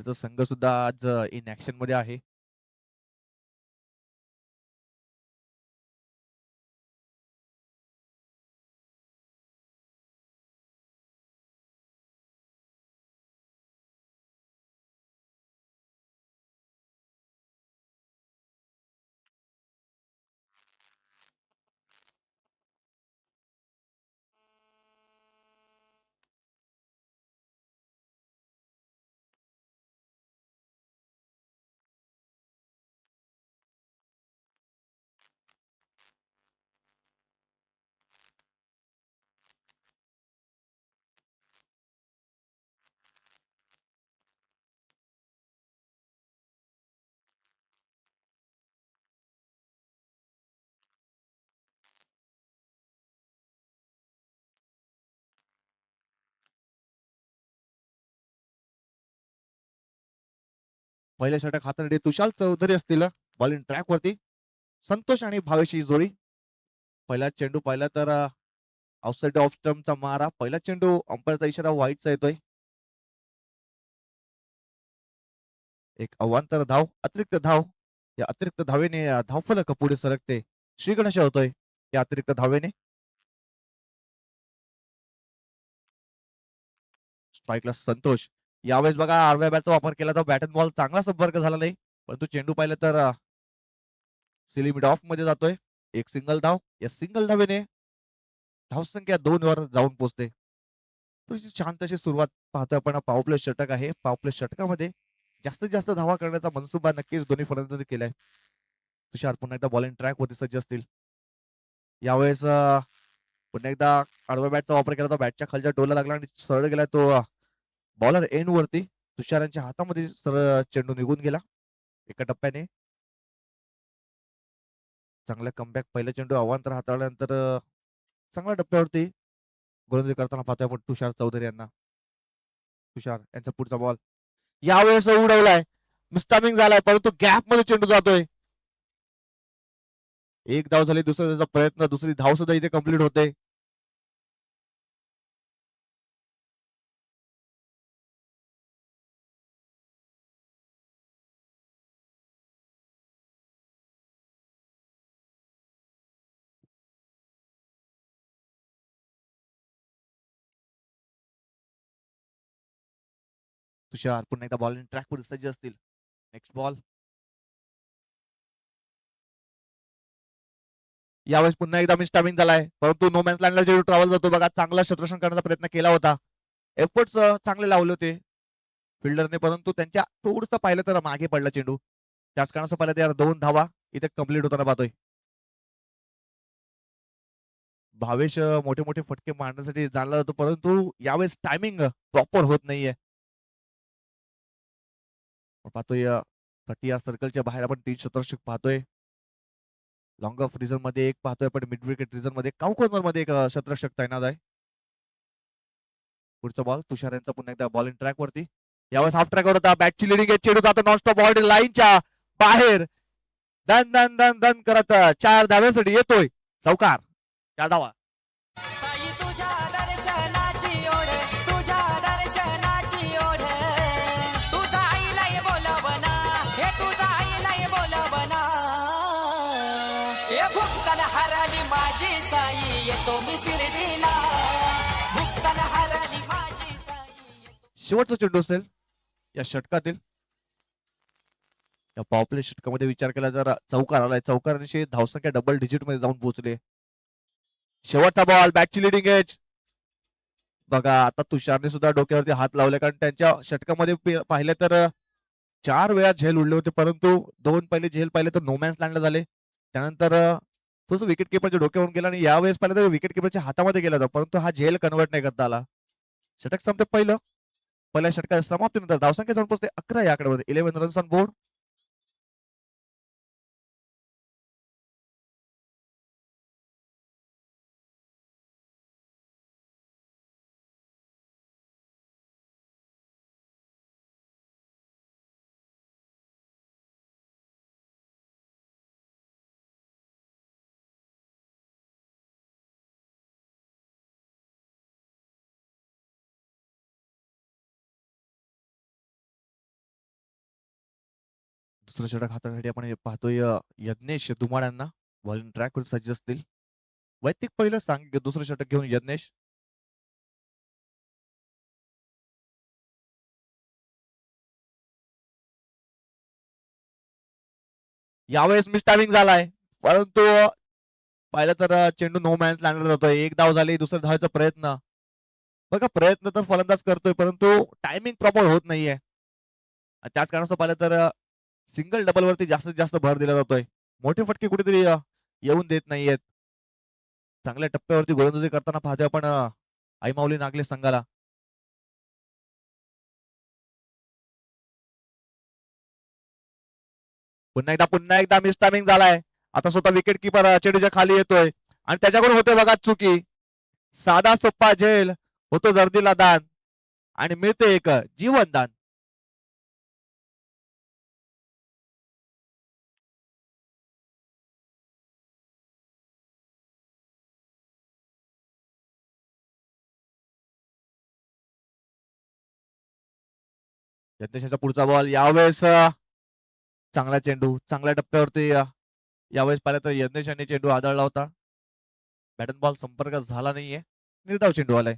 बाहेरचा संघ सुद्धा आज इन ॲक्शन मध्ये आहे. पहिल्या षटक हाताळले तुषार चौधरी असतील बॉलिंग ट्रॅक वरती. संतोष आणि भावेश ही जोडी. पहिला चेंडू पाहिला तर आउटसाइड ऑफ स्टंपचा मारा. पहिला चेंडू अंपायरचा इशारा व्हाईटचा येतोय. एक अवांतर धाव, अतिरिक्त धाव. या अतिरिक्त धावेने धावफलक पुढे सरकते. श्रीगणेश होतोय या अतिरिक्त धावेने. स्ट्राईकला संतोष. यावेळेस बघा आडव्या बॅटचा वापर केला तर बॅट बॉल चांगला संपर्क झाला नाही, परंतु चेंडू पाहिलं तर मिड ऑफ मध्ये जातोय. एक सिंगल धाव. या सिंगल धावेने धावसंख्या 2 वर जाऊन पोहोचते. थोडीशी छान तशी सुरुवात पाहतोय आपण. पॉवर प्ले षटक आहे. पॉवर प्ले षटकामध्ये जास्तीत जास्त धावा करण्याचा मनसुबा नक्कीच दोन्ही फलंदाजांनी केलाय. तुषार पुन्हा एकदा बॉलिंग ट्रॅक वरती सज्ज असतील. यावेळेस पुन्हा एकदा आडव्या बॅटचा वापर केला तर बॅटच्या खालच्या डोला लागला आणि सरळ गेला तो बॉलर एंड वरती. तुषारांच्या हातामध्ये सरळ चेंडू निघून गेला एका टप्प्याने. चांगला कमबॅक. पहिला चेंडू अवांतर हाताळल्यानंतर चांगल्या टप्प्यावरती गोलंदाजी करताना पाहतोय आपण तुषार चौधरी यांना. तुषार यांचा पुढचा बॉल यावेळेस उडवलाय. मिस्टामिंग झालाय, परंतु गॅप मध्ये चेंडू जातोय. एक धाव झाली. दुसरा त्याचा प्रयत्न. दुसरी धाव सुद्धा इथे कंप्लीट होते. तुषार पुन्हा एकदा बॉलिंग ट्रॅक वर सज्ज असतील. Next ball. यावेळेस पुन्हा एकदा मिस्टामिंग झालाय, परंतु नो मॅन्स लँडला जे ट्रॅव्हल जातो बघा. चांगला क्षेत्ररक्षण करण्याचा प्रयत्न केला होता. एफर्ट्स चांगले लावले होते फिल्डरने, परंतु त्यांच्या थोडंसं पाहिलं तर मागे पडला चेंडू. त्याच कारणाचं पाहिलं तर 2 धावा इथे कंप्लीट होताना पाहतोय. भावेश मोठे मोठे फटके मारण्यासाठी जाणला जातो, परंतु यावेळेस टायमिंग प्रॉपर होत नाहीये. पाहतोय 30 या सर्कलच्या बाहेर आपण 3 क्षेत्ररक्षक पाहतोय. लॉंग ऑफ रिझन मध्ये एक पाहतोय आपण. मिड विकेट रिझन मध्ये काउ कॉर्नर मध्ये एक क्षेत्ररक्षक तैनात आहे. पुढचा बॉल तुषार यांचा पुन्हा एकदा बॉलिंग ट्रॅक वरती. यावेळेस हाफ ट्रॅक वर होता. बॅटची लिडिंग आहे. चेंडू जातो नॉनस्टॉप बॉल लाईनच्या बाहेर. दन दन दन दन करत 4 धाव्यांसाठी येतोय चौकार. 4 धावा. साई तुझ्या दर्शनाची ओढ, तुझ्या दर्शनाची ओढ, तुझा आईला ये बोलवना, हे तुझा आईला ये बोलवना. हे भुक्कन हरली माझी साई, येतो मी शिर्डीला. भुक्कन हरली माझी साई. शेवटचा चेंडू असेल या षटकातील. या पॉवर प्ले षटकामध्ये विचार केला तर चौकार आलाय. चौकारांशी धावसंख्या डबल डिजिट मध्ये जाऊन पोहोचले. शेवटचा बॉल. बॅटची leading age. बघा आता तुषारने सुद्धा डोक्यावरती हात लावले, कारण त्यांच्या षटकामध्ये पाहिले तर 4 वेळा झेल उडले होते, परंतु 2 पहिले झेल पाहिले तर नोमॅन्स लँडला झाले. त्यानंतर थोडंसं विकेट किपरच्या डोक्यावरून गेला आणि यावेळेस पाहिलं तर विकेट किपरच्या हातामध्ये गेला होता, परंतु हा झेल कन्वर्ट नाही करता आला. षटक संपते पहिलं. पहिल्या षटकाच्या समाप्तीनंतर धावसंख्या जाऊन पोहोचते 11 या आकड्यावर. 11 रन्स ऑन बोर्ड. दुसरं षटक हाताळण्यासाठी आपण हे पाहतोय यज्ञेश धुमाळ यांना बॉलिंग ट्रॅकवर सज्ज असतील. वैयक्तिक पहिलं सांग दुसरं षटक घेऊन यज्ञेश. यावेळेस मिस टायमिंग झालाय, परंतु पाहिलं तर चेंडू नो मॅन्स लँडवर जातोय. एक धाव झाली, दुसऱ्या धावाचा प्रयत्न. बघा प्रयत्न तर फलंदाज करतोय, परंतु टायमिंग प्रॉपर होत नाहीये. आणि त्याच कारणास्तव पाहिलं तर सिंगल डबल वरती जास्तीत जास्त भर दिला जातोय. मोठे फटके कुठेतरी येऊन देत नाहीयेत. चांगल्या टप्प्यावरती गोलंदाजी करताना पाहतोय आपण आईमाऊली नागले संघाला. पुन्हा एकदा मिस टायमिंग झालाय. आता स्वतः विकेट किपर चेंडूच्या खाली येतोय आणि त्याच्याकडून होतोय बघा चुकी. साधा सोप्पा झेल होतो गर्दीला दान आणि मिळते एक जीवनदान. यज्ञेशाचा पुढचा बॉल यावेळेस चांगला चेंडू चांगल्या टप्प्यावरती यावेळेस पाहिलं तर यज्ञेश यांनी चेंडू आदळला होता. बॅटन बॉल संपर्क झाला नाहीये. निर्धाव चेंडू आलाय.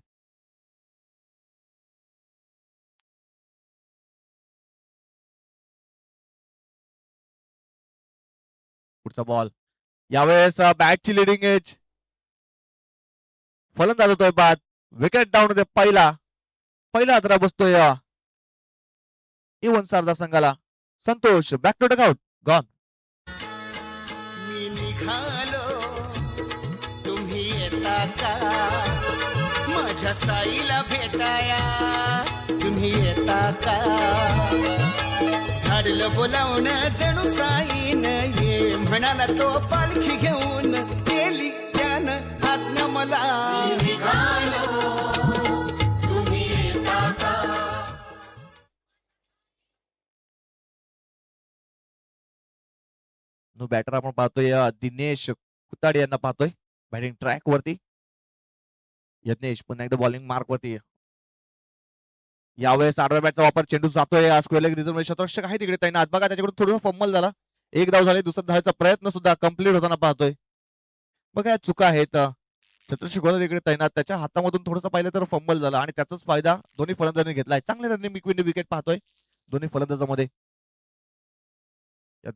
पुढचा बॉल यावेळेस बॅटची लिडिंग एज. फलंदाज होतोय बाद. विकेट डाऊन होते पहिला आदरा बसतोय इवन सारदा संघाला. Santosh back to dugout gone. मी निघालो तुम्ही येता का माझ्या साईला भेटाया तुम्ही येता का धाडलं बोलावून जणू साईन ये म्हणाला तो पालखी घेऊन गेली त्यानं आज्ञा मला निघालो तुम्ही येता का. नो बॅटर आपण पाहतोय दिनेश कुताडे यांना पाहतोय बॅटिंग ट्रॅक वरती. यज्ञेश पुन्हा एकदा बॉलिंग मार्क वरती. यावेळेस आडव्या बॅटचा वापर चेंडू जातोय स्क्वेअर लेग रिझर्व शतरक्षक आहे तिकडे तैनात. बघा त्याच्याकडून थोडं फंबल झाला. एक धाव झाली, दुसऱ्या धावाचा प्रयत्न सुद्धा कम्प्लीट होताना पाहतोय. बघा या चुका आहेत. शतरक्षक होता तिकडे तैनात, त्याच्या हातामधून थोडंसं पाहिलं तर फंबल झाला आणि त्याचाच फायदा दोन्ही फलंदाजांनी घेतलाय. चांगले रनिंग विकेट पाहतोय दोन्ही फलंदाजांमध्ये. या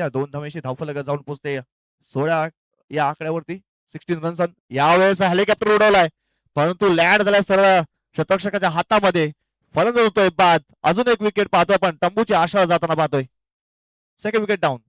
दोन धावांशी धावफलक जाऊन पोहोचते 16 या आकड्यावरती. 16 रन्स. यावेळेस हेलिकॉप्टर उडवलाय, परंतु लँड झालाय सरळ शतरक्षकाच्या हातामध्ये. फलंदाज होतोय बाद. अजून एक विकेट पाहतोय आपण तंबूची आशा जाताना पाहतोय. Second wicket down.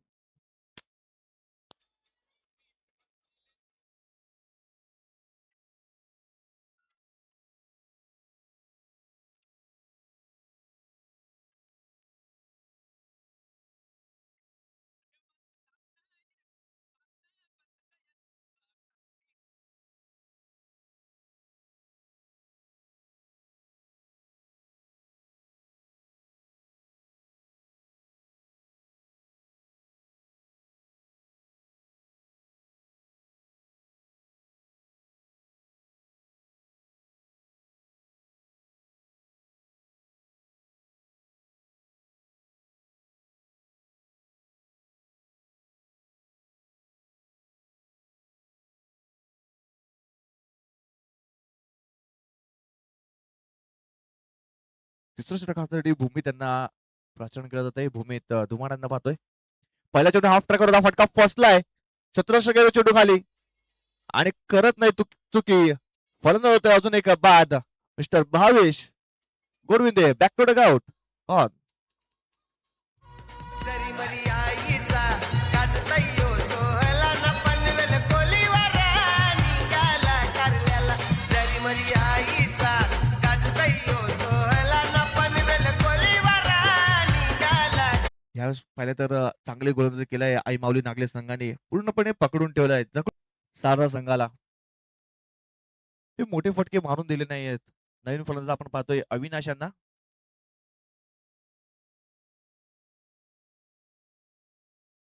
तिसरं षटक हातासाठी भूमी त्यांना प्रचंड केलं जात आहे. भूमीत धुमाडांना पाहतोय. पहिला चेंडू हाफ ट्रॅक होता, फटका फसलाय. शतरक्षक गेलो चेंडू खाली आणि करत नाही चुकी. फलंदाज होतोय अजून एक बाद mister Bhavesh Godvinde. Back to dugout on. जरी मरी आईचा गाजतयो सोहला न पनवेल कोलीवर निघाला कारल्याला जरी मरी आईचा गाजतयो सोहला न पनवेल कोलीवर निघाला. यावेळेस पाहिलं तर चांगली गोलंदाजी केलाय आई माऊली नागले संघाने. पूर्णपणे पकडून ठेवलाय सारदा संघाला. ते मोठे फटके मारून दिले नाहीयेत. नवीन फलंदाज आपण पाहतोय अविनाश यांना.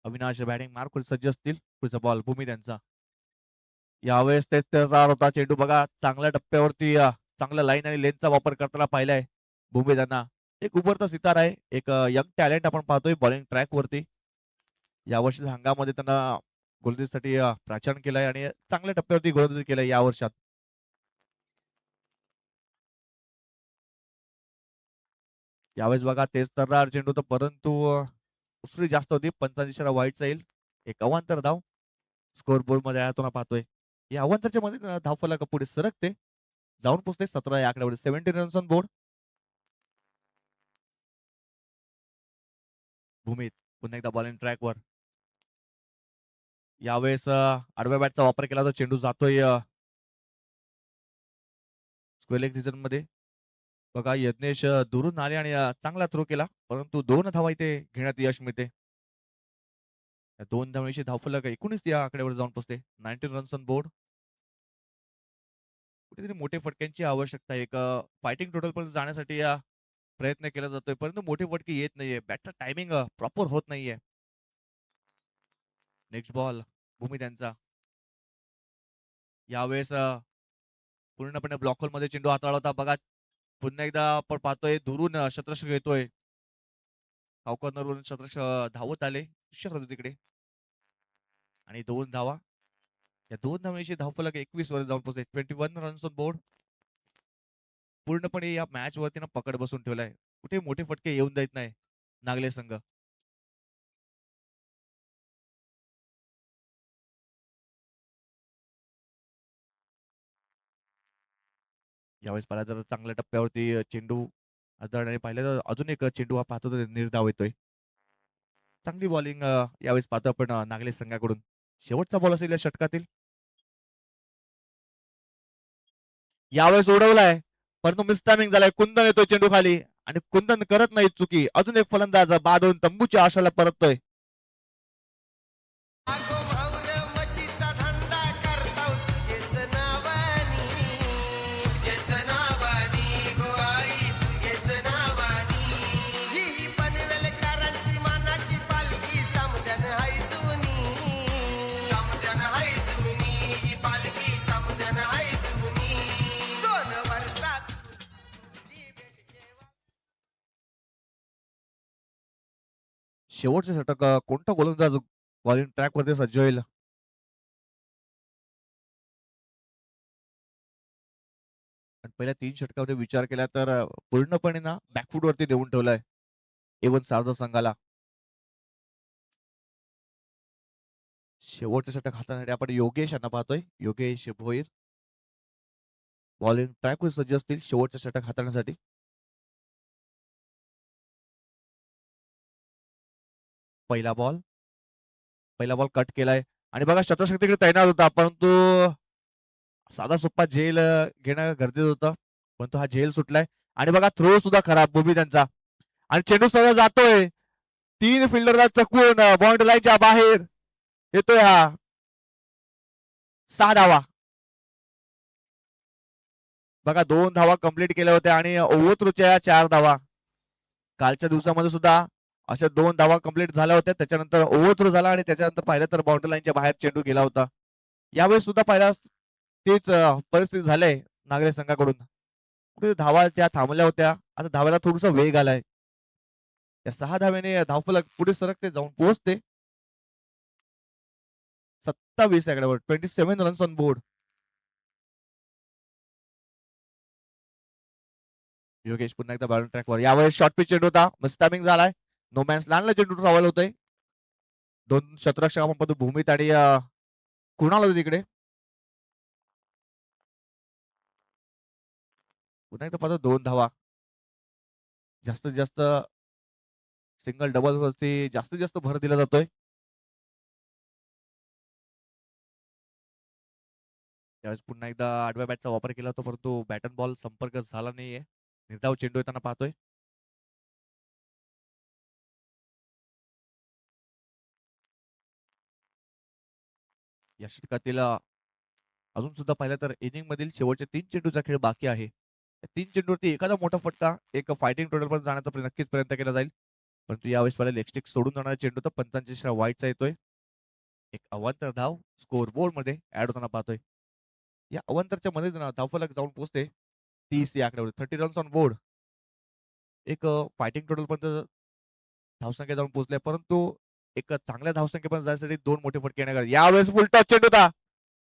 अविनाश बॅटिंग मार्क सज्ज असतील. पुढचा बॉल भूमी त्यांचा. यावेळेस तेच त्याचा होता चेंडू. बघा चांगल्या टप्प्यावरती चांगल्या लाईन आणि लेनचा वापर करताना पाहिलाय भूमी त्यांना. एक उभरता सितारा आहे. एक यंग टॅलेंट आपण पाहतोय बॉलिंग ट्रॅक वरती. यावर्षीच्या हंगामामध्ये त्यांना गोलंदाजीसाठी प्राचारण केलंय आणि चांगल्या टप्प्यावरती गोलंदाजी केलंय या वर्षात. यावेळेस बघा तेच तर्रार चेंडू होता परंतु उसळी जास्त होती. पंचांची इशारा वाईटचा येईल. एक अवांतर धाव स्कोर बोर्ड मध्ये आतून पाहतोय. या अवांतरच्या मध्ये धावफलक पुढे सरकते. जाऊन पोहोचते 17 या आकड्यावर 17 रन्स ऑन बोर्ड. भूमीत पुन्हा एकदा बॉलिंग ट्रॅकवर. यावेळेस आडव्या बॅटचा वापर केला तर चेंडू जातोय स्क्वेअर लेग रिजन मध्ये. बघा यज्ञेश दुरून आले आणि चांगला थ्रो केला परंतु 2 धावा इथे घेण्यात यश मिळते. 2 धावांशी धावफलक 19 या आकड्यावर जाऊन पोहोचते. 19 रन्स ऑन बोर्ड. कुठेतरी मोठे फटक्यांची आवश्यकता आहे. एक फायटिंग टोटल पर्यंत जाण्यासाठी प्रयत्न केला जातोय परंतु मोठे फटके येत नाहीये. बॅटचा टायमिंग प्रॉपर होत नाहीये. नेक्स्ट बॉल भूमी त्यांचा. यावेळेस पूर्णपणे ब्लॉक होल मध्ये चेंडू हाताळला होता. बघा पुन्हा एकदा आपण पाहतोय दुरून शतरक्ष घेतोय. कॉर्नरवरून शतरक्ष धावत आले तिकडे आणि 2 धावा. या 2 धावांशी धावफलक 21 वर जाऊन पोहोचले. 21 रन्स ऑन बोर्ड. पूर्णपणे या मॅच वरती ना पकड बसून ठेवलाय. कुठे मोठे फटके येऊन देत नाही नागले संघ. यावेळेस पाहिला तर चांगल्या टप्प्यावरती चेंडू आदळण्याने पाहिलं तर अजून एक चेंडू हा पाहतो तर निर्धाव येतोय. चांगली बॉलिंग यावेळेस पाहतो आपण नागले संघाकडून. शेवटचा बॉल असेल या षटकातील. यावेळेस उडवलाय परंतु मिस टायमिंग झालाय. कुंदन येतोय चेंडू खाली आणि कुंदन करत नाही चुकी. अजून एक फलंदाज बादून तंबूच्या आशाला परततोय. अगो भाऊर मच्छीचा धंदा करताव तुझेच नावानी. तुझेच नावानी गो आई तुझेच नावानी. ही पनवेलकरांची मानाची पालखी समद्यान हाय जुनी. समद्यान हाय जुनी. ही पालखी समद्यान हाय जुनी. 2 वर्षात तुझी भेट जेव्हा. शेवटचे षटक कोणता गोलंदाज बॉलिंग ट्रॅक वरती सज्ज होईल. आणि पहिल्या 3 षटकामध्ये विचार केला तर पूर्णपणे ना बॅकफूट वरती देऊन ठेवलाय एवन सारदा संघाला. शेवटचे षटक हाताळण्यासाठी आपण योगेश यांना पाहतोय. योगेश भोईर बॉलिंग ट्रॅक वर सज्ज असतील शेवटचे षटक हाताळण्यासाठी. पहिला बॉल कट केलाय आणि बघा शतशक्तीकडे तैनात होता परंतु साधा सोप्पा झेल घेणं गरजेचं होतं परंतु हा झेल सुटलाय. आणि बघा थ्रो सुद्धा खराब भूमी त्यांचा आणि चेंडू सरळ जातोय 3 फिल्डरला चकवून बाउंड्री लाईनच्या बाहेर येतोय हा. 6 धावा. बघा 2 धावा कंप्लीट केल्या होत्या आणि ओव्हरथ्रोच्या 4 धावा. कालच्या दिवसामध्ये सुद्धा अशा 2 धावा कंप्लीट झाल्या होत्या. त्याच्यानंतर ओव्हरथ्रो झाला आणि त्याच्यानंतर पाहिलं तर बाउंड्री लाईनच्या बाहेर चेंडू गेला होता. यावेळेस सुद्धा पाहिला तीच परिस्थिती झालीय नागरिक संघाकडून. कुठे धावा त्या थांबल्या होत्या. आता धावायला थोडासा वेग आलाय. या 6 धाव्याने धावफलक पुढे सरकते जाऊन पोहोचते 27 या आकड्यावर. 27 रन्स ऑन बोर्ड. योगेश पुन्हा एकदा बॉलिंग ट्रॅकवर. यावेळेस शॉर्ट पिच चेंडू होता. मस्त टायमिंग झालाय. नो मॅन्स लँडला चेंडू ट्रॅव्हल होतोय. 2 शतरक्षक आपण पाहतो भूमीत आणि कुणाल होते तिकडे. पुन्हा एकदा पाहतो 2 धावा. जास्तीत जास्त सिंगल डबल वरती जास्तीत जास्त भर दिला जातोय. त्यावेळेस पुन्हा एकदा आडव्या बॅटचा वापर केला होता परंतु बॅट अँड बॉल संपर्क झाला नाहीये. निर्धाव चेंडू येताना पाहतोय. या षटकातील अजून सुद्धा पाहिलं तर इनिंग मधील शेवटच्या 3 चेंडूचा खेळ बाकी आहे. 3 चेंडूवरती एखादा मोठा फटका एक फायटिंग टोटल पण जाण्याचा नक्कीच प्रयत्न केला जाईल परंतु यावेळेस पहिला लेग स्टिक सोडून जाणारा चेंडू तर पंचांची वाईटचा येतोय. एक अवांतर धाव स्कोर बोर्ड मध्ये ऍड होताना पाहतोय. या अवांतरच्या मध्ये धावफलक जाऊन पोहोचते 30 या आकड्यावर. 30 रन्स ऑन बोर्ड. एक फायटिंग टोटल पर्यंत धावसंख्या जाऊन पोहोचले, परंतु एक चांगल्या धावसंख्येपर्यंत जाण्यासाठी 2 मोठे फटके येणार. यावेळेस फुल टच चेंडू होता.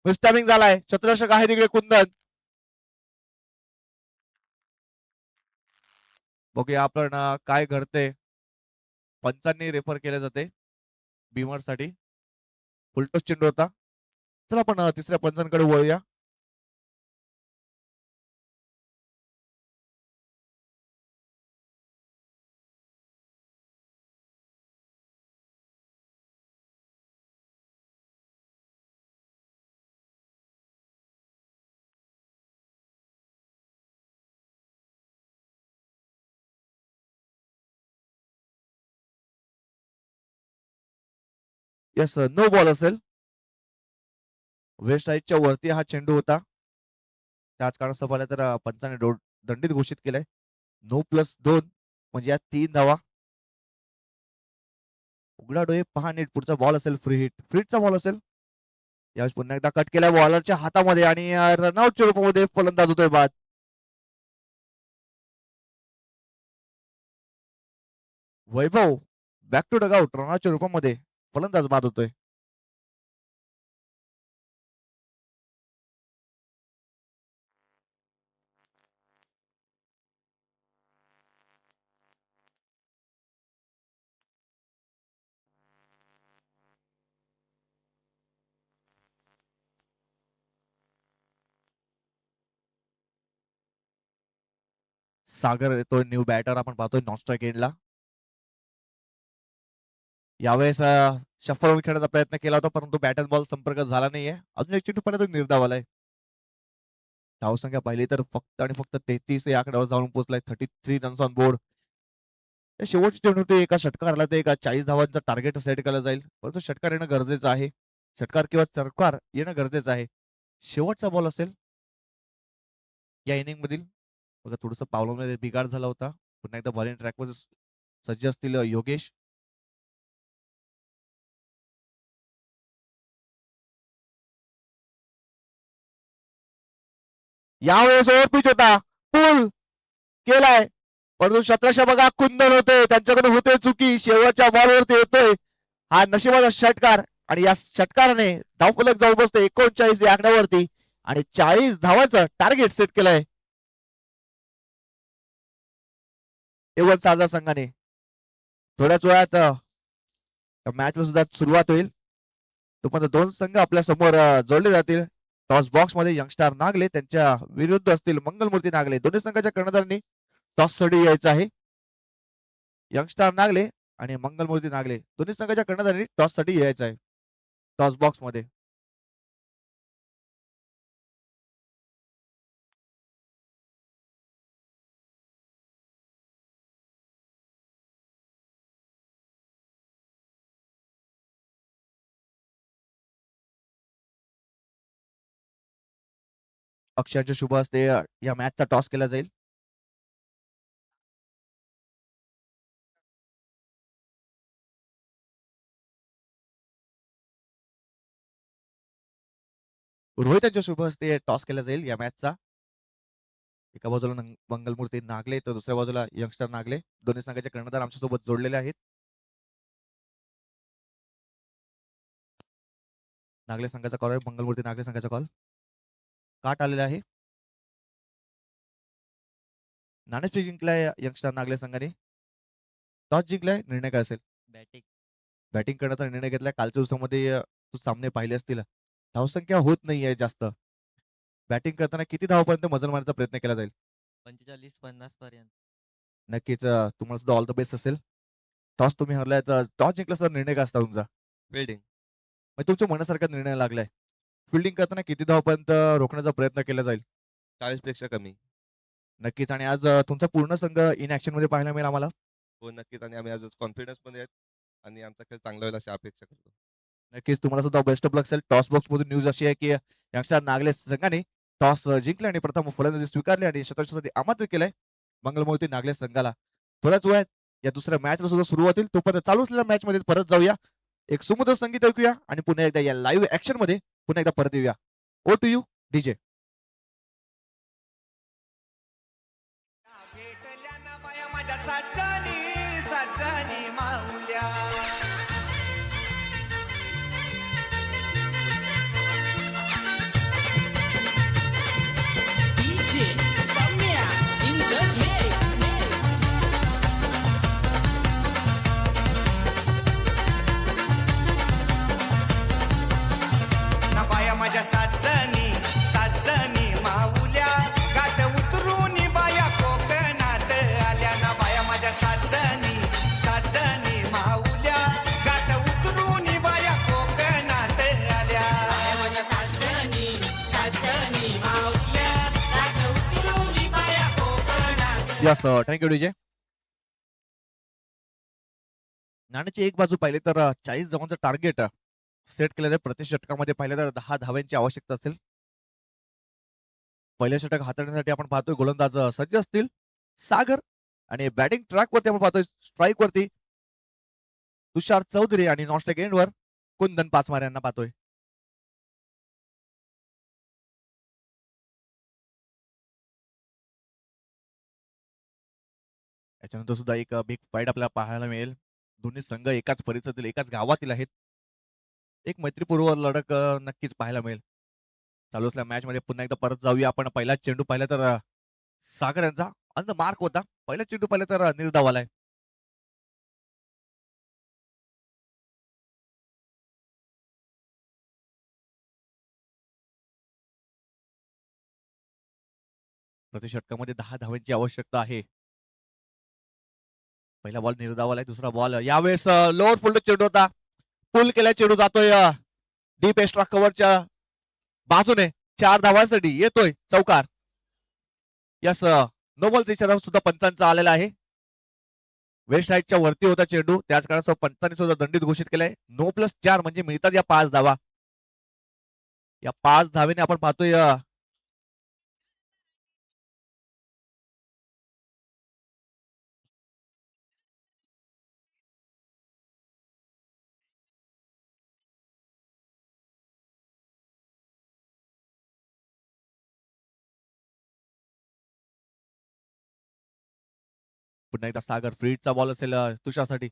मिसटायमिंग झालाय. शतरक्षक आहे तिकडे कुंदन. बघूया आपण काय घडते. पंचांनी रेफर केले जाते साठी. फुल टच चेंडू होता. चला आपण तिसऱ्या पंचांकडे वळूया. येस, नो बॉल असेल. वेस्ट साईडच्या वरती हा चेंडू होता. त्याच कारणास्तव पाहिलं तर पंचाने दंडित घोषित केलंय. 9+2 म्हणजे या 3 धावा. उघडा डोळे पहा नीट. पुढचा बॉल असेल फ्री हिट. फ्रीटचा बॉल असेल. यावेळेस पुन्हा एकदा कट केलाय बॉलरच्या हातामध्ये आणि रनआउटच्या रूपामध्ये फलंदाज होतोय बाद. वैभव बॅक टू डगआउट. रनआउटच्या रूपामध्ये फलंदाज बाद होतोय. सागर येतोय न्यू बॅटर. आपण पाहतोय नॉन स्ट्राईक एंडला. यावेळेस शफल खेळण्याचा प्रयत्न केला होता, परंतु बॅट बॉल संपर्क झाला नाहीये. अजून एक चेंडू पाहिला तर निर्धाव आलाय. धावसंख्या पाहिली तर फक्त आणि फक्त 33 या आकड्यावर जाऊन पोहोचलाय. 33 रन्स ऑन बोर्ड. शेवटची चेंडू ते एका षटकारला ते एका 40 धावांचा टार्गेट सेट केलं जाईल, परंतु षटकार येणं गरजेचं आहे. षटकार किंवा चरकार येणं गरजेचं आहे. शेवटचा बॉल असेल या इनिंग मधील. बघा थोडंसं पावलामध्ये बिघाड झाला होता. पुन्हा एकदा बॉलिंग ट्रॅकवर सज्ज असतील योगेश. यावेळेस ओव्हर पिच होता. पूल केलाय, परंतु शतरशा बघा कुंदन होते. त्यांच्याकडून होते चुकी. शेवटच्या बॉलवरती येतोय हा नशिबाचा षटकार आणि या षटकाराने धावफलक जाऊन बसते 39 या आकड्यावरती आणि 40 धावांचं टार्गेट सेट केलंय एवन सारजा संघाने. थोड्याच वेळात मॅचला सुद्धा सुरुवात होईल. तोपर्यंत 2 संघ आपल्या समोर जोडले जातील. टॉस बॉक्स मध्ये यंगस्टार नागले त्यांच्या विरुद्ध असतील मंगलमूर्ती नागले. दोन्ही संघाच्या कर्णधारांनी टॉस साठी यायचं आहे. यंगस्टार नागले आणि मंगलमूर्ती नागले दोन्ही संघाच्या कर्णधारांनी टॉस साठी यायचं आहे. टॉस बॉक्स मध्ये अक्षरच्या शुभ हस्ते या मॅचचा टॉस केला जाईल. रोहित यांच्या शुभ हस्ते टॉस केला जाईल या मॅचचा. एका बाजूला मंगलमूर्ती नागले तर दुसऱ्या बाजूला यंगस्टर नागले. दोन्ही संघाचे कर्णधार आमच्या सोबत जोडलेले आहेत. नागले संघाचा कॉल आहे. मंगलमूर्ती नागले संघाचा कॉल काट आलेला आहे. नाणेफेक जिंकलाय यंगस्टर नागले संघाने. टॉस जिंकलाय. निर्णय काय असेल? बॅटिंग करण्याचा निर्णय घेतलाय. कालच्या दिवसामध्ये सामने पाहिले असतील. धावसंख्या होत नाहीये जास्त. बॅटिंग करताना किती धावापर्यंत मजल मारण्याचा प्रयत्न केला जाईल? 45-50 पर्यंत. नक्कीच तुम्हाला सुद्धा ऑल द बेस्ट असेल. टॉस तुम्ही हरलाय तर टॉस जिंकला तर निर्णय काय असता तुमचा? फिल्डिंग. मग तुमच्या मनासारखा निर्णय लागलाय. फिल्डिंग करताना किती धावापर्यंत रोखण्याचा प्रयत्न केला जाईल? 40 पेक्षा कमी. नक्कीच. आणि आज तुमचा पूर्ण संघ इन ऍक्शन मध्ये पाहायला मिळेल आम्हाला. हो नक्कीच. आणि आम्ही आज कॉन्फिडन्स मध्ये आहेत आणि आमचा खेळ चांगला होईल अशी अपेक्षा करतो. नक्कीच तुम्हाला सुद्धा बेस्ट ऑफ लक असेल. टॉस बॉक्स मधून न्यूज अशी आहे की यंगस्टर नागले संघाने टॉस जिंकले आणि प्रथम फलंदाजी स्वीकारली आणि शतरक्षासाठी आमंत्रित केलंय मंगलमूर्ती नागले संघाला. थोड्याच वेळात या दुसऱ्या मॅचला सुद्धा सुरुवात होईल. तोपर्यंत चालू असलेल्या मॅच मध्ये परत जाऊया. एक सुमधुर संगीत ऐकूया आणि पुन्हा एकदा या लाईव्ह ऍक्शन मध्ये पुन्हा एकदा परत येऊया. Oh to you DJ. भेटल्या ना बाया माझ्या यस थँक्यू डीजे. नाण्याची एक बाजू पाहिली तर 40 धावांचं टार्गेट सेट केलं आहे. प्रति षटकामध्ये पाहिलं तर 10 धावांची आवश्यकता असेल. पहिलं षटक हाताळण्यासाठी आपण पाहतोय गोलंदाज सज्ज असतील सागर आणि बॅटिंग ट्रॅक वरती आपण पाहतोय स्ट्राईक वरती तुषार चौधरी आणि नॉस्ट्राईक एंड वर कुंदन पाचमार यांना पाहतोय. याच्यानंतर सुद्धा एक बिग फाईट आपल्याला पाहायला मिळेल. दोन्ही संघ एकाच परिसरातील एकाच गावातील आहेत. एक मैत्रीपूर्व लढत नक्कीच पाहायला मिळेल. चालू असल्या मॅच मध्ये पुन्हा एकदा परत जाऊया आपण. पहिला चेंडू पाहिला तर सागर यांचा अंद मार्क होता. पहिला चेंडू पाहिला तर निर्धाव आलाय. प्रति षटकामध्ये 10 धावांची आवश्यकता आहे. पहिला बॉल निर्धाव आलाय. दुसरा बॉल यावेळेस लोअर फुल्ड चेंडू होता. पुल केला चेंडू जातोय डीप एक्स्ट्रा कव्हरच्या बाजूने 4 धावांसाठी येतोय चौकार. यस नो बॉलचा इशारा सुद्धा पंचांचा आलेला आहे. वेस्ट साईडच्या वरती होता चेंडू त्याच कारणास्तव पंचांनी सुद्धा दंडित घोषित केलाय. नो प्लस 4 म्हणजे मिळतात या 5 धावा. या 5 धावेने आपण पाहतोय पुन्हा एकदा सागर फ्रीडचा बॉल असेल तुषारसाठी.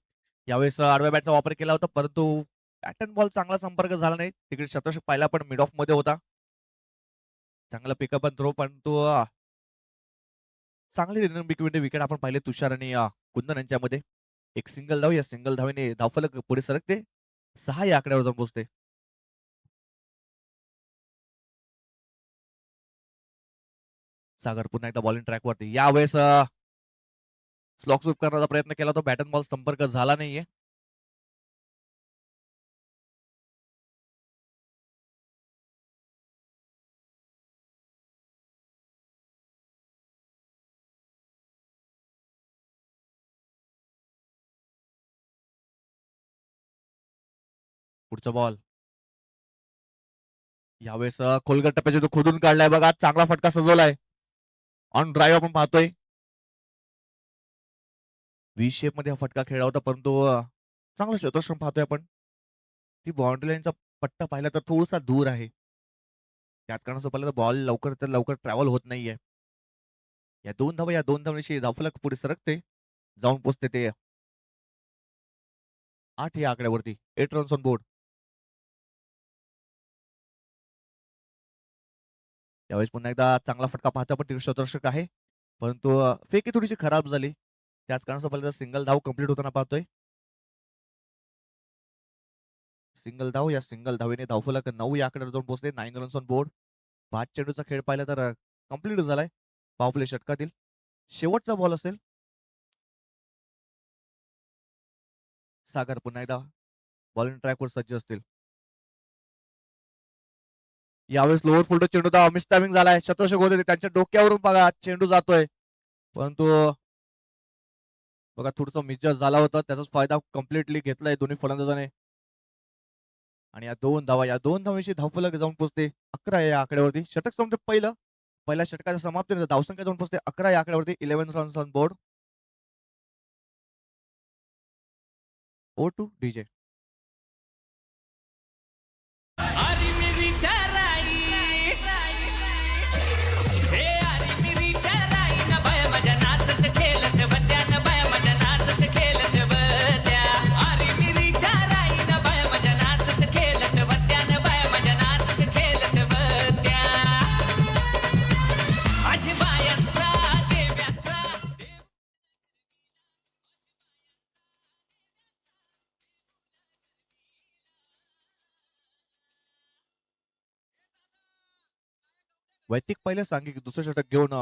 यावेळेस आडव्या बॅटचा वापर केला होता परंतु पॅटर्न बॉल चांगला संपर्क झाला नाही. तिकडे शतक पाहिला पण मिड ऑफ मध्ये होता. चांगला पिकअप आणि थ्रो परंतु चांगली विकेट आपण पाहिले तुषार आणि कुंदन यांच्यामध्ये. एक सिंगल धाव या सिंगल धावेने धावफलक पुढे सरकते 6 या आकड्यावर जाऊन पोहोचते. सागर पुन्हा एकदा बॉलिंग ट्रॅक वरती. यावेळेस स्लॉक स्वीप करण्याचा प्रयत्न केला तो बॅटन बॉल संपर्क झाला नाहीये. पुढचा बॉल यावेळेस खोलगट टप्प्याचे तो खोदून काढलाय बघा. चांगला फटका सजवलाय. ऑन ड्राईव्ह आपण पाहतोय. व्ही शेप मध्ये हा फटका खेळला होता परंतु चांगला चतुष्क्रम पाहतोय आपण. ती बाउंड्री लाईनचा पट्टा पाहिला तर थोडासा दूर आहे. त्याच कारणास्तव पाहिलं तर बॉल लवकर तर लवकर ट्रॅव्हल होत नाहीये. या दोन धावण्याची धावफलक पुढे सरकते जाऊन पोचते ते 8 या आकड्यावरती. 8 रन्स ऑन बोर्ड. यावेळेस पुन्हा एकदा चांगला फटका पाहतो आपण. शतरक्षक आहे परंतु फेकी थोडीशी खराब झाली. त्याच कारणास्तव पाहिलं तर सिंगल धाव कंप्लीट होताना पाहतोय. सिंगल धाव या सिंगल धावेने धावफलक 9 या आकड्यावर जाऊन पोहोचले. 9 रन्स ऑन बोर्ड. 5 चेंडूचा खेळ पाहिला तर कंप्लीट झालाय. पावप्ले षटकातील शेवटचा बॉल असेल. सागर पुन्हा एकदा बॉलिंग ट्रॅकवर सज्ज असतील. यावेळेस लोअर फुल्ड चेंडू मिस टायमिंग झालाय. शतशक होते त्यांच्या डोक्यावरून बघा चेंडू जातोय परंतु बघा थोडस मिसजस्ट झाला होता. त्याचाच फायदा कम्प्लिटली घेतलाय दोन्ही फलंदाजाने. आणि या दोन धावांशी धावफलक जाऊन पोहोचते 11 या आकड्यावरती. षटक संपते पहिल्या षटकाच्या समाप्तीनंतर धावसंख्या जाऊन पोहोचते 11 या आकड्यावरती. 11 runs on board. Oh to DJ. अरे मिरीच्या राई हे अरे मिरीच्या राई न बाय माझ्या नाचत खेळत बत्या न बाय माझ्या नाचत खेळत बत्या. अरे मिरीच्या राई न बाय माझ्या नाचत खेळत बत्या न बाय माझ्या नाचत खेळत बत्या. माझी बायांचा देव्याचा वैयक्तिक पहिले सांगितलं दुसरं षटक घेऊन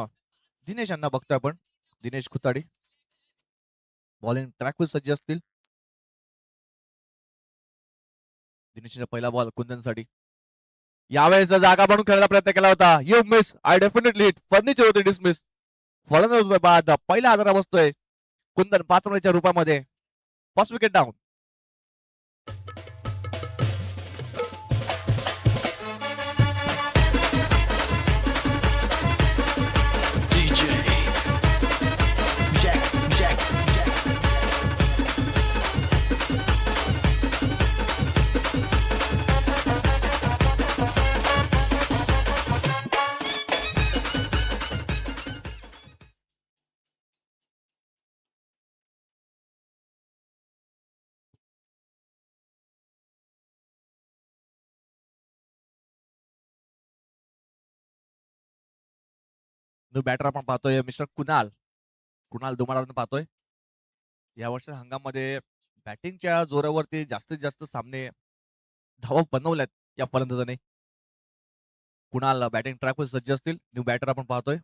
दिनेश यांना बघतोय आपण. दिनेश खुताडी बॉलिंग ट्रॅकवर सज्ज असतील. दिनेशचा पहिला बॉल कुंदनसाठी. यावेळेस जागा बनवून खेळायचा प्रयत्न केला होता. You miss. I definitely hit. फर्निचर होते डिसमिस. फलंदाज बाद पहिला आधारा बसतोय कुंदन 5 रनच्या रूपामध्ये. First wicket down. New batter आपण पाहतोय मिस्टर कुणाल धुमाळ पाहतोय. या वर्षी हंगामध्ये बॅटिंगच्या जोरावरती जास्तीत जास्त सामने धावा बनवल्यात या फलंदाजाने. कुणाल बॅटिंग ट्रॅकवर सज्ज असतील. न्यू बॅटर आपण पाहतोय.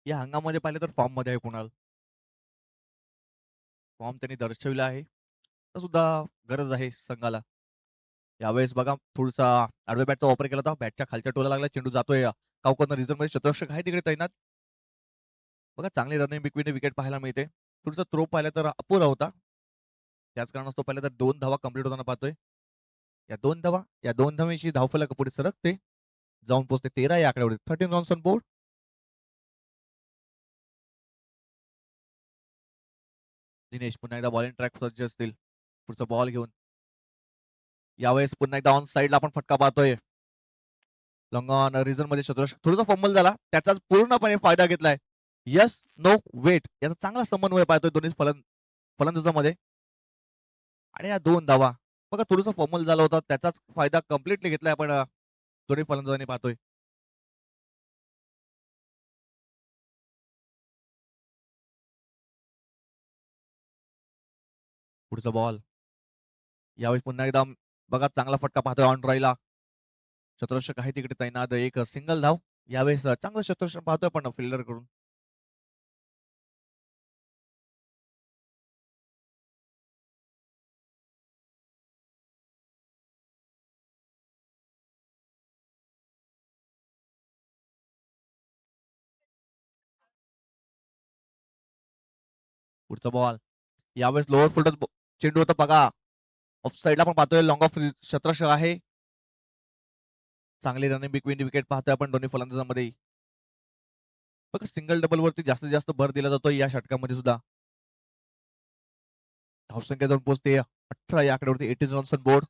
या हंगामध्ये पाहिलं तर फॉर्म मध्ये आहे कुणाल. फॉर्म त्यांनी दर्शविला आहे. तर सुद्धा गरज आहे संघाला. यावेळेस बघा थोडासा आडव्या बॅटचा वापर केला होता. बॅटच्या खालच्या टोला लागला. चेंडू जातोय कावकरनं रिझर्व मध्ये. शतरक्षक आहे तिकडे तैनात. बघा चांगली रनिंग बिक्विन विकेट पाहायला मिळते. थोडासा थ्रो पाहिला तर अपुरा होता. त्याच कारणास्तव पाहिलं तर 2 धावा कंप्लीट होताना पाहतोय. या 2 धावेशी धावफलक पुढे सरकते. जाऊन पोहोचते 13 या आकड्यावर. 13 रन्स ऑन बोर्ड. दिनेश पुन्हा एकदा बॉलिंग ट्रॅक सज्ज असतील. पुढचा बॉल घेऊन यावेळेस पुन्हा एकदा ऑन साईडला आपण फटका पाहतोय. लॉंग ऑन रिझन मध्ये शतरक्षक थोडासा फंबल झाला. त्याचाच पूर्णपणे फायदा घेतलाय. यस नो वेट याचा चांगला समन्वय पाहतोय दोन्ही फलंदाजामध्ये. आणि या 2 धावा बघा थोडासा फंबल झाला होता. त्याचाच फायदा कम्प्लिटली घेतलाय आपण दोन्ही फलंदाजांनी पाहतोय. पुढचा बॉल यावेळी पुन्हा एकदा बघा चांगला फटका पाहतोय ऑन ड्राईव्हला. शतरक्षक आहे तिकडे तैनात. एक सिंगल धाव. यावेळेस चांगलं शतरक्षक पाहतोय पण फिल्डर कडून. पुढचा बॉल यावेळेस लोअर फुल्डर चेंडू होता बघा. ऑफ साईडला पण पाहतोय. लॉंग ऑफ शतरक्षक आहे. चांगली रनिंग बिटवीन विकेट पाहतोय आपण दोन्ही फलंदाजांमध्ये. बघा सिंगल डबल वरती जास्तीत जास्त भर दिला जातो या षटकामध्ये सुद्धा. धावसंख्या जाऊन पोहोचते 18 या आकड्यावरती. 18 रन्स ऑन बोर्ड.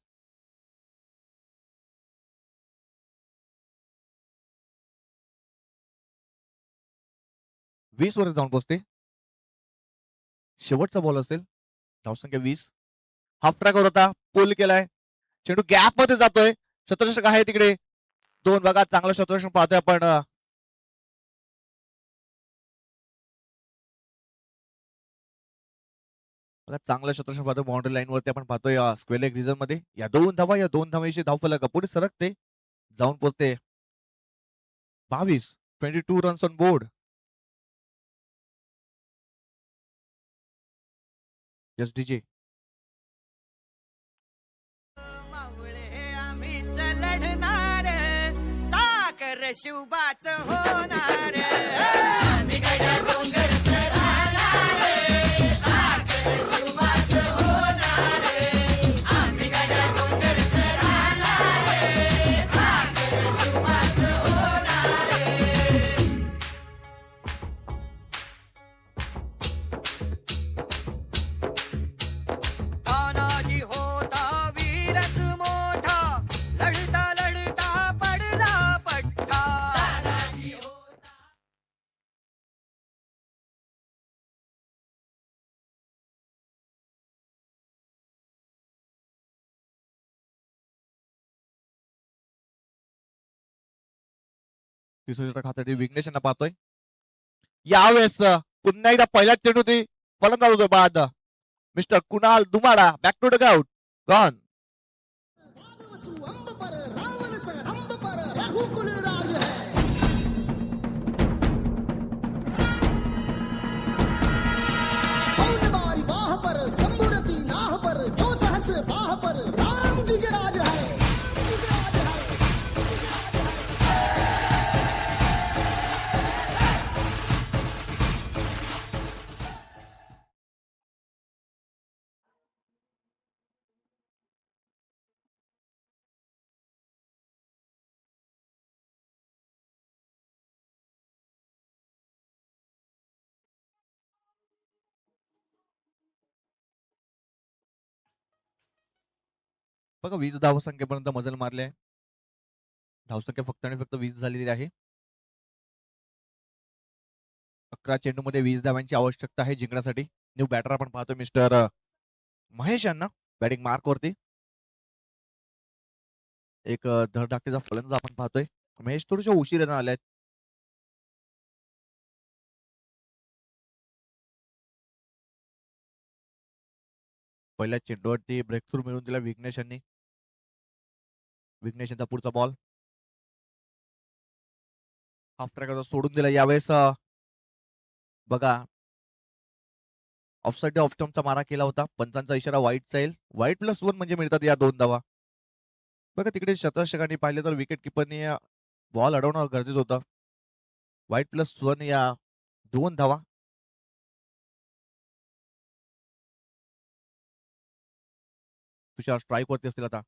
वीस वर जाऊन पोहोचते. शेवटचा बॉल असेल. धावसंख्या 20. हाफ ट्रॅक होता. पुल केलाय. चेंडू गॅप मध्ये जातोय. शतरक्षक आहे तिकडे. 2 बघा चांगलं शतरक्षक पाहतोय आपण. बघा चांगलं शतरक्षक पाहतोय. बाउंड्री लाईन वरती आपण पाहतोय स्क्वेअर लेग रिझन मध्ये. या 2 धावा या 2 धावेशी धावफलक पुढे सरकते. जाऊन पोहोचते 22. 22 runs on board. Yes DJ. मावळे आम्हीच लढणार. चाकर शिवबाच होणार. आम्ही गड्या डोंगरच राहणार. चाकर शिवबाच होणार. आम्ही गड्या डोंगरच राहणार. चाकर शिवबाच होणार. तानाजी होता वीरच मोठा. लढता लढता पडला पट्टा. तानाजी होता. तिसऱ्या षटकासाठी विघ्नेश यांना पाहतोय. यावेळेस पुन्हा एकदा पहिल्याच चेंडूती फलंदाज होतोय बाद. Mister Kunal Dumada back to the ground. Gone. अंब पर रावण से अंब पर रघुकुल राज है. कौन बारी बाह पर संबुरती लाह पर जो सहस बाह पर राम द्विज राज है. बघा 20 धावसंख्येपर्यंत मजल मारली आहे. धावसंख्या फक्त आणि फक्त 20 झालेली आहे. 11 चेंडूमध्ये 20 धावांची आवश्यकता आहे जिंकण्यासाठी. न्यू बॅटर आपण पाहतोय मिस्टर महेश यांना बॅटिंग मार्क वरती. एक धडधाकटीचा फलंदाज आपण पाहतोय. महेश थोडेसे उशिराने आलेत. पहिल्या चेंडूवरती ब्रेक थ्रू मिळवून दिला विघ्नेश यांनी. विघ्नेश यांचा पुढचा बॉल हाफ ट्रॅकवर सोडून दिला. यावेळेस बघा ऑफसाईड ऑफ स्टंपचा मारा केला होता. पंचांचा इशारा वाईटचा येईल. वाईट +1 म्हणजे मिळतात या 2 धावा. बघा तिकडे शतरक्षकांनी पाहिले तर विकेट किपरनी बॉल अडवणं गरजेचं होतं. वाईट +1 या 2 धावा. तुषार स्ट्राईक वरती असतील आता.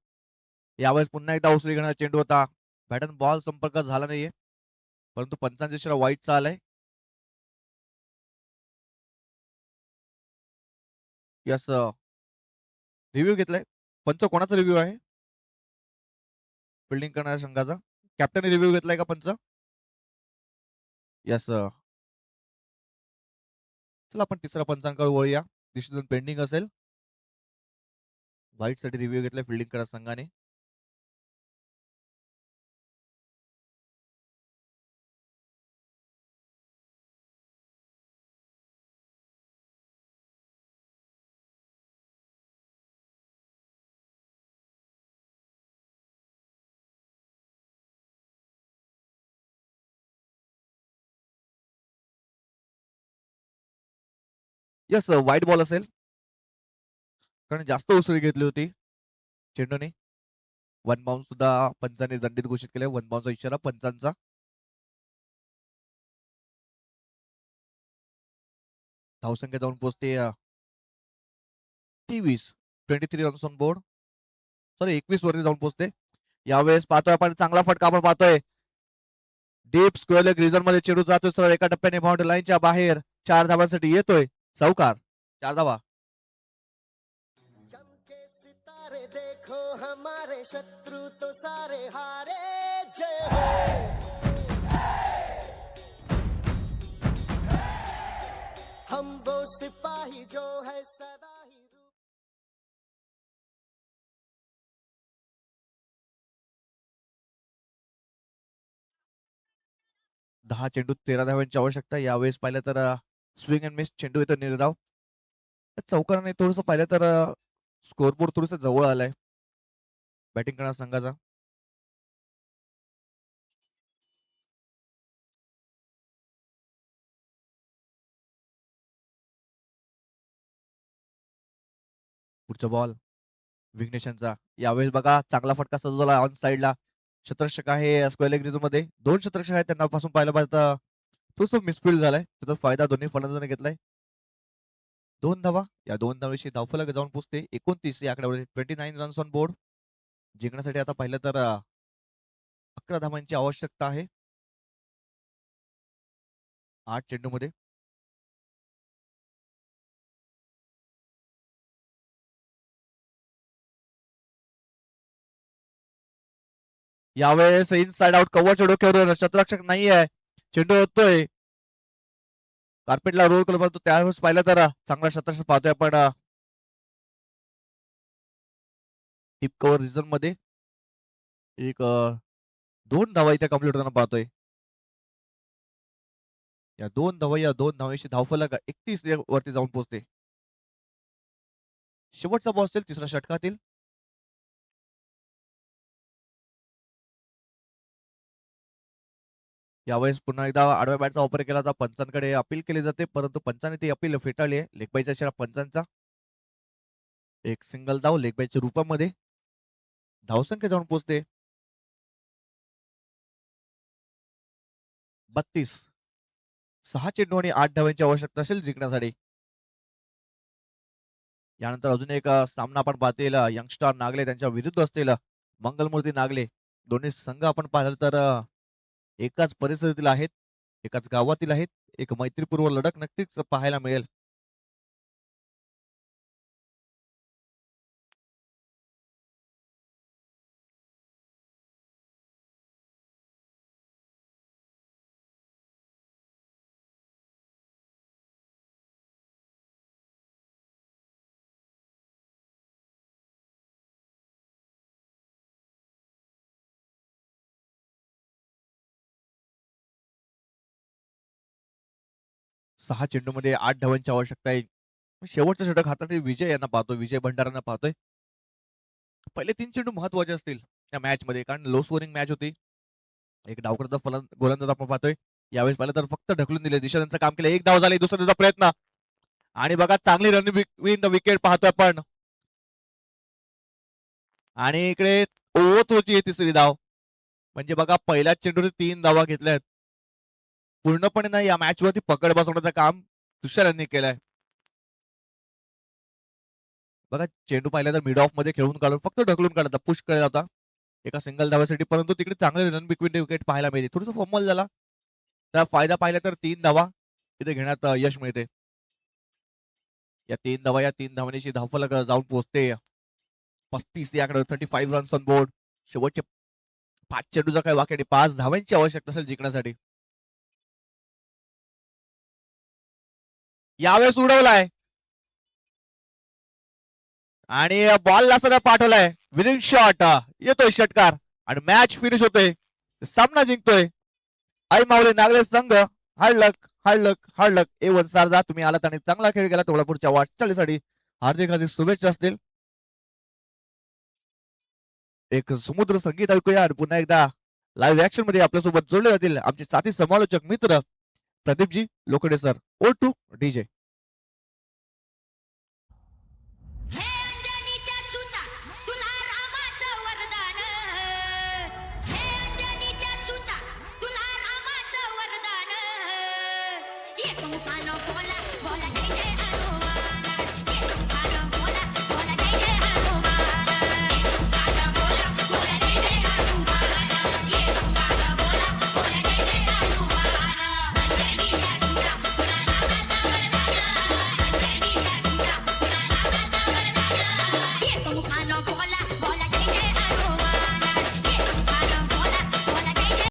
यावेळेस पुन्हा एकदा उसळी घेणारा चेंडू होता. बॅटन बॉल संपर्क झाला नाहीये, परंतु पंचांचा इशारा वाईटचा आलाय. यस रिव्ह्यू घेतलाय. पंच कोणाचा रिव्ह्यू आहे? फिल्डिंग करणाऱ्या संघाचा. कॅप्टनने रिव्ह्यू घेतलाय का पंच? यस चला आपण तिसऱ्या पंचांकडे वळूया. डिसिजन पेंडिंग असेल. व्हाईट साठी रिव्ह्यू घेतलाय फिल्डिंग करणाऱ्या संघाने. यस व्हाईट बॉल असेल, कारण जास्त उसळी घेतली होती चेंडूने. 1 बाउन्स सुद्धा पंचाने दंडित घोषित केले. 1 बाउन्सचा इशारा पंचांचा. धावसंख्या जाऊन पोहोचते 23 रन्स ऑन बोर्ड. सॉरी 21 वरती जाऊन पोहोचते. यावेळेस पाहतोय आपण चांगला फटका आपण पाहतोय. डीप स्क्वेअर लेग रिझन मध्ये चेंडू जातोय सरळ एका टप्प्याने बाउंड्री लाईनच्या बाहेर. 4 धावांसाठी येतोय चौकार. 4 धावा. चमके सितारे देखो हमारे शत्रु तो सारे हारे जय हो हम वो सिपाही जो है सदा ही 10 चेंडू 13 धावांची आवश्यकता. यावेळेस पाहिलं तर स्विंग अँड मिस चेंडू येतो निर्धाव. चौकाराने थोडस पाहिलं तर स्कोरबोर्ड थोडस जवळ आलाय बॅटिंग करणाऱ्या संघाचा. पुढचा बॉल विघ्नेशांचा. यावेळेस बघा चांगला फटका सजवला ऑन साइडला. शतरक्षक आहे स्क्वेअर लेग रिझन मध्ये. 2 शतरक्षक आहेत त्यांना पासून पाहिलं पाहिजे थोडस मिसफिल्ड झालाय. त्याचा फायदा दोन्ही फलंदाजांनी घेतलाय. 2 धावा. या 2 धावेशी धावफलक जाऊन पोहोचते 29 या आकड्यावर. 29 रन्स ऑन बोर्ड. जिंकण्यासाठी आता पाहिलं तर 11 धावांची आवश्यकता आहे 8 चेंडूमध्ये. यावेळेस इनसाइड आउट कव्हरच्या डोक्यावर शतरक्षक नाहीये. चेंडू येतोय कार्पेटला रोल करत परंतु त्यावेळेस पाहिलं तर चांगला शतरक्षक पाहतोय आपण टिप कव्हर रिझन मध्ये. एक 2 धावा इथे कम्प्लीट होताना पाहतोय. या 2 धावेशी धावफलक 31 वरती जाऊन पोहोचते. शेवटचा बॉल असेल तिसऱ्या षटकातील. यावेळेस पुन्हा एकदा आडव्या बॅटचा वापर केला जाता. पंचांकडे अपील केली जाते परंतु पंचाने ती अपील फेटाळली आहे. लेगबाईचा इशारा पंचांचा. एक सिंगल धाव लेगबाईच्या रूपामध्ये. धावसंख्या जाऊन पोहोचते 32. 6 चेंडू आणि 8 धावांची आवश्यकता असेल जिंकण्यासाठी. यानंतर अजून एक सामना आपण पाहतील यंगस्टार नागले त्यांच्या विरुद्ध असलेला मंगलमूर्ती नागले. दोन्ही संघ आपण पाहिलं तर एकाच परिस्थितीतील आहेत, एकाच गावातील आहेत. एक मैत्रीपूर्व लढत नक्कीच पाहायला मिळेल. 6 चेंडूमध्ये 8 धावांची आवश्यकता आहे. शेवटचा षटक हातातील विजय यांना पाहतोय, विजय भंडारांना पाहतोय. पहिले 3 चेंडू महत्वाचे असतील या मॅच मध्ये, कारण लो स्कोरिंग मॅच होती. एक डावकरता गोलंदाज आपण पाहतोय. यावेळेस पाहिलं तर फक्त ढकलून दिले, दिशा त्यांचं काम केलं. एक धाव झाली, दुसरा त्याचा प्रयत्न आणि बघा चांगली रन विन विकेट पाहतोय आपण. आणि इकडे ओवत होती तिसरी धाव. म्हणजे बघा पहिल्याच चेंडूने 3 धावा घेतल्यात. पूर्णपणे ना या मॅच वरती पकड बसवण्याचं काम दुसऱ्यांनी केलंय. बघा चेंडू पाहिला तर मिड ऑफ मध्ये खेळून काढून फक्त ढकलून काढला, पुश केला होता एका सिंगल धाव्यासाठी, परंतु तिकडे चांगले रन विकेट पाहायला मिळते. थोडस फंबल झाला, त्या फायदा पाहिला तर 3 धावा तिथे घेण्यात यश मिळते. या 3 धावांची धावफलक जाऊन पोहोचते 35 याकडे. 35 रन्स ऑन बोर्ड. शेवटचे 5 चेंडूचा काय वाक्याने 5 धावांची आवश्यकता असेल जिंकण्यासाठी. यावेळेस उडवलाय आणि बॉल सगळं पाठवलाय. विनिंग शॉट येतोय षटकार आणि मॅच फिनिश होतोय. सामना जिंकतोय आई माऊली नागले संघ. हार्ड लक A1 सारजा. तुम्ही आलात आणि चांगला खेळ केला. तुम्हाला पुढच्या वाटचालीसाठी हार्दिक हार्दिक शुभेच्छा असतील. एक समुद्र संगीत ऐकूया आणि पुन्हा एकदा लाईव्ह ऍक्शन मध्ये आपल्यासोबत जोडले जातील आमचे साथी समालोचक मित्र प्रदीपजी लोखंडे सर. O2 DJ.